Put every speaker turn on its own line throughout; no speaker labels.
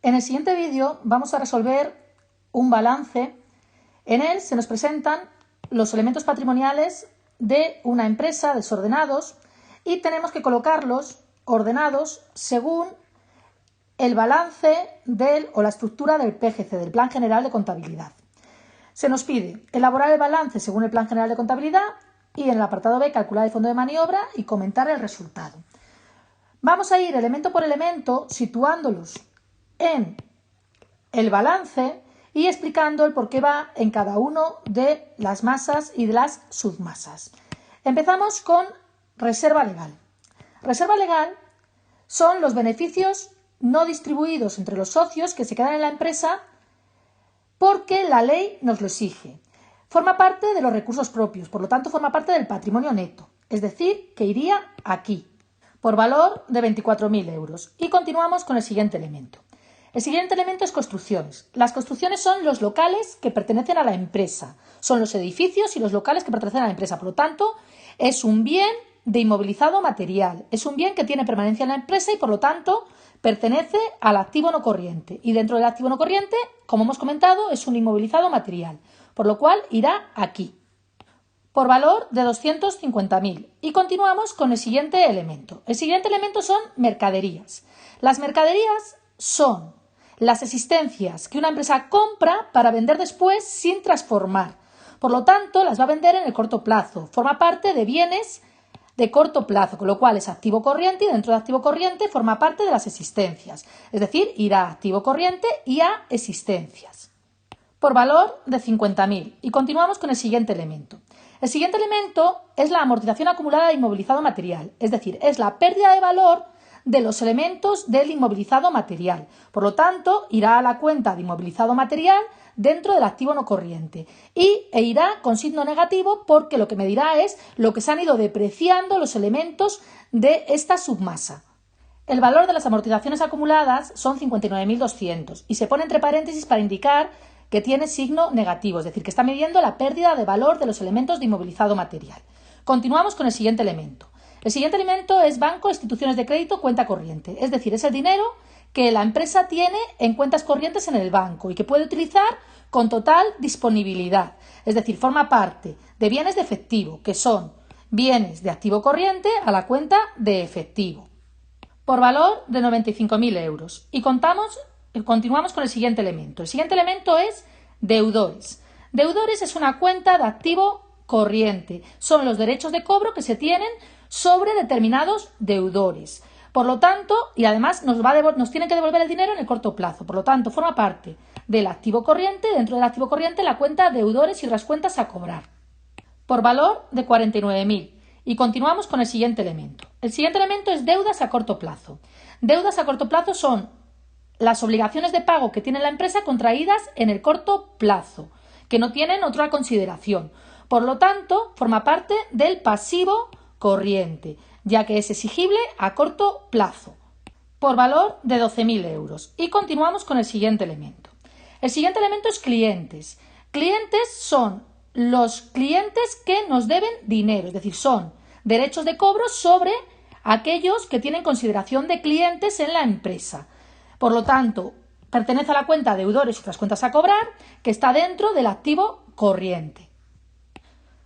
En el siguiente vídeo vamos a resolver un balance. En él se nos presentan los elementos patrimoniales de una empresa desordenados y tenemos que colocarlos ordenados según el balance o la estructura del PGC, del Plan General de Contabilidad. Se nos pide elaborar el balance según el Plan General de Contabilidad y en el apartado B calcular el fondo de maniobra y comentar el resultado. Vamos a ir elemento por elemento situándolos en el balance y explicando el por qué va en cada uno de las masas y de las submasas. Empezamos con reserva legal. Reserva legal son los beneficios no distribuidos entre los socios que se quedan en la empresa porque la ley nos lo exige. Forma parte de los recursos propios, por lo tanto forma parte del patrimonio neto, es decir, que iría aquí, por valor de 24.000 euros. Y continuamos con el siguiente elemento. El siguiente elemento es construcciones. Las construcciones son los locales que pertenecen a la empresa, son los edificios y los locales que pertenecen a la empresa, por lo tanto es un bien de inmovilizado material, es un bien que tiene permanencia en la empresa y por lo tanto pertenece al activo no corriente y dentro del activo no corriente, como hemos comentado, es un inmovilizado material, por lo cual irá aquí, por valor de 250.000. Y continuamos con el siguiente elemento. El siguiente elemento son mercaderías. Las mercaderías son las existencias que una empresa compra para vender después sin transformar. Por lo tanto, las va a vender en el corto plazo. Forma parte de bienes de corto plazo, con lo cual es activo corriente y dentro de activo corriente forma parte de las existencias. Es decir, irá a activo corriente y a existencias. Por valor de 50.000. Y continuamos con el siguiente elemento. El siguiente elemento es la amortización acumulada de inmovilizado material, es decir, es la pérdida de valor de los elementos del inmovilizado material. Por lo tanto, irá a la cuenta de inmovilizado material dentro del activo no corriente e irá con signo negativo porque lo que me dirá es lo que se han ido depreciando los elementos de esta submasa. El valor de las amortizaciones acumuladas son 59.200 y se pone entre paréntesis para indicar que tiene signo negativo, es decir, que está midiendo la pérdida de valor de los elementos de inmovilizado material. Continuamos con el siguiente elemento. El siguiente elemento es banco, instituciones de crédito, cuenta corriente, es decir, es el dinero que la empresa tiene en cuentas corrientes en el banco y que puede utilizar con total disponibilidad, es decir, forma parte de bienes de efectivo, que son bienes de activo corriente a la cuenta de efectivo, por valor de 95.000 euros. Y continuamos con el siguiente elemento. El siguiente elemento es deudores. Deudores es una cuenta de activo corriente. Son los derechos de cobro que se tienen sobre determinados deudores. Por lo tanto, y además nos tienen que devolver el dinero en el corto plazo. Por lo tanto, forma parte del activo corriente, dentro del activo corriente la cuenta deudores y otras cuentas a cobrar. Por valor de 49.000. Y continuamos con el siguiente elemento. El siguiente elemento es deudas a corto plazo. Deudas a corto plazo son las obligaciones de pago que tiene la empresa contraídas en el corto plazo, que no tienen otra consideración. Por lo tanto, forma parte del pasivo corriente, ya que es exigible a corto plazo, por valor de 12.000 euros. Y continuamos con el siguiente elemento. El siguiente elemento es clientes. Clientes son los clientes que nos deben dinero, es decir, son derechos de cobro sobre aquellos que tienen consideración de clientes en la empresa. Por lo tanto, pertenece a la cuenta deudores y otras cuentas a cobrar, que está dentro del activo corriente,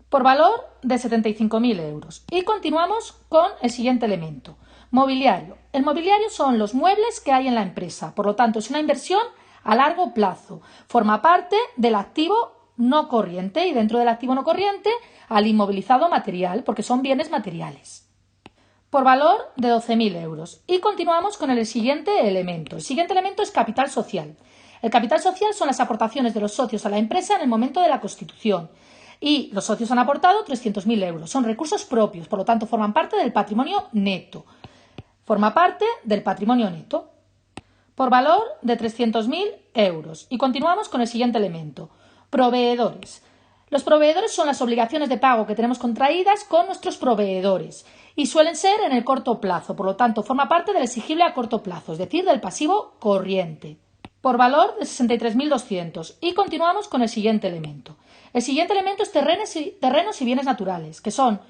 por valor de 75.000 euros. Y continuamos con el siguiente elemento, mobiliario. El mobiliario son los muebles que hay en la empresa, por lo tanto es una inversión a largo plazo. Forma parte del activo no corriente y dentro del activo no corriente al inmovilizado material, porque son bienes materiales, por valor de 12.000 euros. Y continuamos con el siguiente elemento. El siguiente elemento es capital social. El capital social son las aportaciones de los socios a la empresa en el momento de la constitución. Y los socios han aportado 300.000 euros. Son recursos propios, por lo tanto forman parte del patrimonio neto. Forma parte del patrimonio neto, por valor de 300.000 euros. Y continuamos con el siguiente elemento. Proveedores. Los proveedores son las obligaciones de pago que tenemos contraídas con nuestros proveedores y suelen ser en el corto plazo, por lo tanto forma parte del exigible a corto plazo, es decir, del pasivo corriente, por valor de 63.200. Y continuamos con el siguiente elemento. El siguiente elemento es terrenos y bienes naturales, que son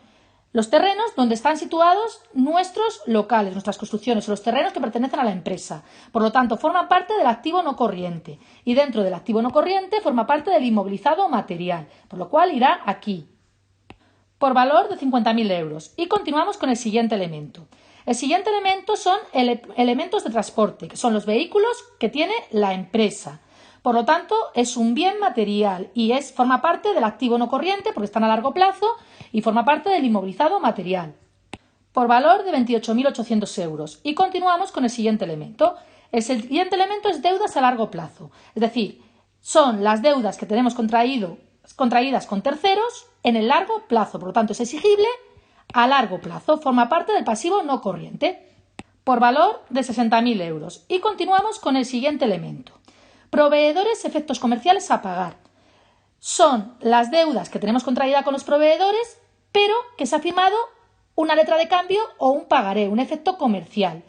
los terrenos donde están situados nuestros locales, nuestras construcciones o los terrenos que pertenecen a la empresa. Por lo tanto, forman parte del activo no corriente y dentro del activo no corriente forma parte del inmovilizado material, por lo cual irá aquí, por valor de 50.000 euros. Y continuamos con el siguiente elemento. El siguiente elemento son elementos de transporte, que son los vehículos que tiene la empresa. Por lo tanto, es un bien material y forma parte del activo no corriente porque están a largo plazo y forma parte del inmovilizado material, por valor de 28.800 euros. Y continuamos con el siguiente elemento. El siguiente elemento es deudas a largo plazo, es decir, son las deudas que tenemos contraídas con terceros en el largo plazo, por lo tanto es exigible a largo plazo, forma parte del pasivo no corriente, por valor de 60.000 euros. Y continuamos con el siguiente elemento. Proveedores, efectos comerciales a pagar. Son las deudas que tenemos contraídas con los proveedores, pero que se ha firmado una letra de cambio o un pagaré, un efecto comercial.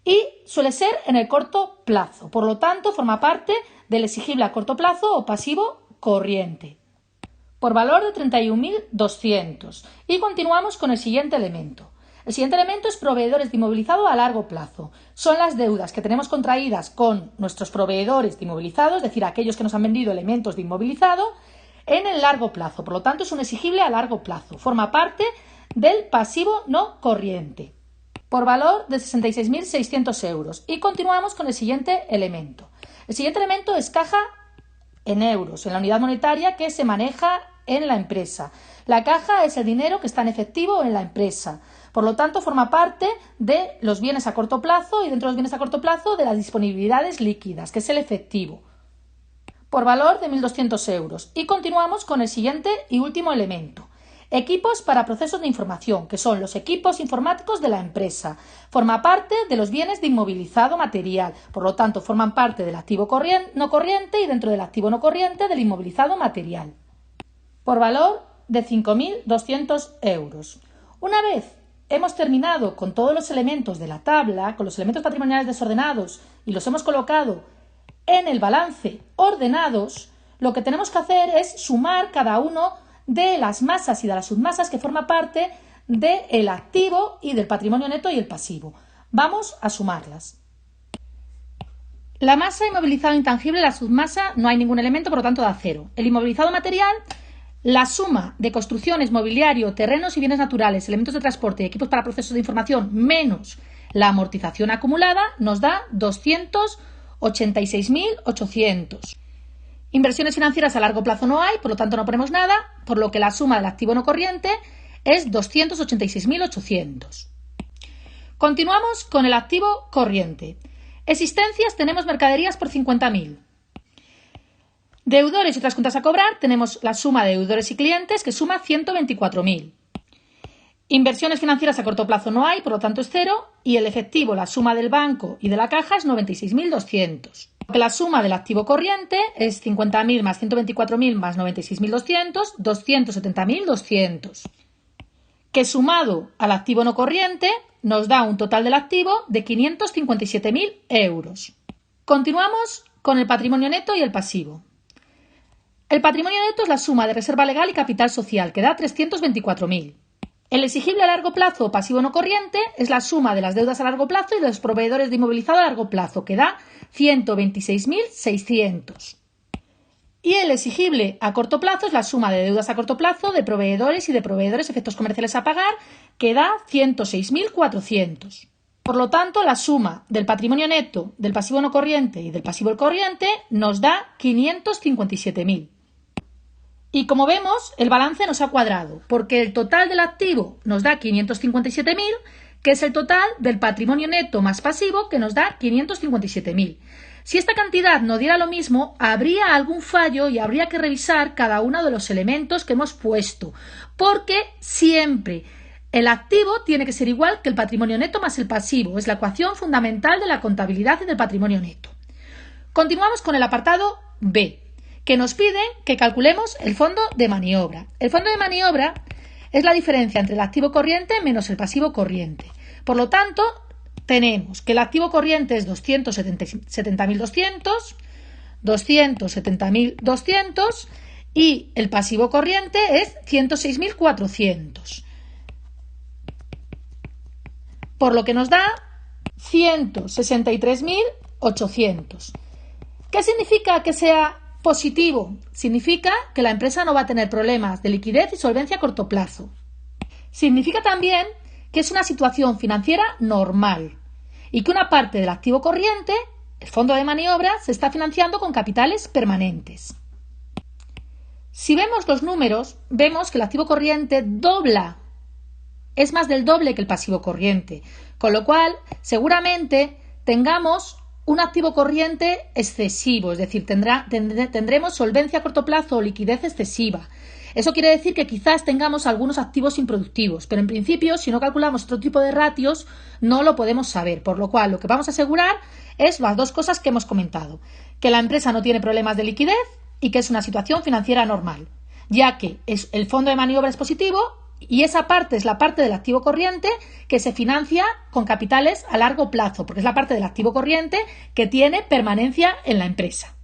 Y suele ser en el corto plazo. Por lo tanto, forma parte del exigible a corto plazo o pasivo corriente, por valor de 31.200. Y continuamos con el siguiente elemento. El siguiente elemento es proveedores de inmovilizado a largo plazo. Son las deudas que tenemos contraídas con nuestros proveedores de inmovilizado, es decir, aquellos que nos han vendido elementos de inmovilizado, en el largo plazo. Por lo tanto, es un exigible a largo plazo. Forma parte del pasivo no corriente, por valor de 66.600 euros. Y continuamos con el siguiente elemento. El siguiente elemento es caja en euros, en la unidad monetaria que se maneja en la empresa. La caja es el dinero que está en efectivo en la empresa. Por lo tanto, forma parte de los bienes a corto plazo y dentro de los bienes a corto plazo de las disponibilidades líquidas, que es el efectivo, por valor de 1.200 euros. Y continuamos con el siguiente y último elemento. Equipos para procesos de información, que son los equipos informáticos de la empresa. Forma parte de los bienes de inmovilizado material. Por lo tanto, forman parte del activo no corriente y dentro del activo no corriente del inmovilizado material, por valor de 5.200 euros. Una vez hemos terminado con todos los elementos de la tabla, con los elementos patrimoniales desordenados y los hemos colocado en el balance ordenados, lo que tenemos que hacer es sumar cada uno de las masas y de las submasas que forma parte del activo y del patrimonio neto y el pasivo. Vamos a sumarlas. La masa inmovilizado intangible, la submasa, no hay ningún elemento, por lo tanto da 0. El inmovilizado material, la suma de construcciones, mobiliario, terrenos y bienes naturales, elementos de transporte y equipos para procesos de información menos la amortización acumulada nos da 286.800. Inversiones financieras a largo plazo no hay, por lo tanto no ponemos nada, por lo que la suma del activo no corriente es 286.800. Continuamos con el activo corriente. Existencias, tenemos mercaderías por 50.000. Deudores y otras cuentas a cobrar, tenemos la suma de deudores y clientes que suma 124.000. Inversiones financieras a corto plazo no hay, por lo tanto es 0, y el efectivo, la suma del banco y de la caja es 96.200. La suma del activo corriente es 50.000 más 124.000 más 96.200, 270.200, que sumado al activo no corriente nos da un total del activo de 557.000 euros. Continuamos con el patrimonio neto y el pasivo. El patrimonio neto es la suma de reserva legal y capital social, que da 324.000. El exigible a largo plazo o pasivo no corriente es la suma de las deudas a largo plazo y de los proveedores de inmovilizado a largo plazo, que da 126.600. Y el exigible a corto plazo es la suma de deudas a corto plazo de proveedores y de proveedores efectos comerciales a pagar, que da 106.400. Por lo tanto, la suma del patrimonio neto, del pasivo no corriente y del pasivo corriente nos da 557.000. Y como vemos, el balance nos ha cuadrado, porque el total del activo nos da 557.000, que es el total del patrimonio neto más pasivo, que nos da 557.000. Si esta cantidad no diera lo mismo, habría algún fallo y habría que revisar cada uno de los elementos que hemos puesto, porque siempre el activo tiene que ser igual que el patrimonio neto más el pasivo. Es la ecuación fundamental de la contabilidad y del patrimonio neto. Continuamos con el apartado B, que nos pide que calculemos el fondo de maniobra. El fondo de maniobra es la diferencia entre el activo corriente menos el pasivo corriente. Por lo tanto, tenemos que el activo corriente es 270.200, 270.200 y el pasivo corriente es 106.400. por lo que nos da 163.800. ¿Qué significa que sea positivo? Significa que la empresa no va a tener problemas de liquidez y solvencia a corto plazo. Significa también que es una situación financiera normal y que una parte del activo corriente, el fondo de maniobra, se está financiando con capitales permanentes. Si vemos los números, vemos que el activo corriente dobla, es más del doble que el pasivo corriente, con lo cual seguramente tengamos un activo corriente excesivo, es decir, tendremos solvencia a corto plazo o liquidez excesiva. Eso quiere decir que quizás tengamos algunos activos improductivos, pero en principio, si no calculamos otro tipo de ratios, no lo podemos saber, por lo cual lo que vamos a asegurar es las dos cosas que hemos comentado, que la empresa no tiene problemas de liquidez y que es una situación financiera normal, ya que el fondo de maniobra es positivo y esa parte es la parte del activo corriente que se financia con capitales a largo plazo, porque es la parte del activo corriente que tiene permanencia en la empresa.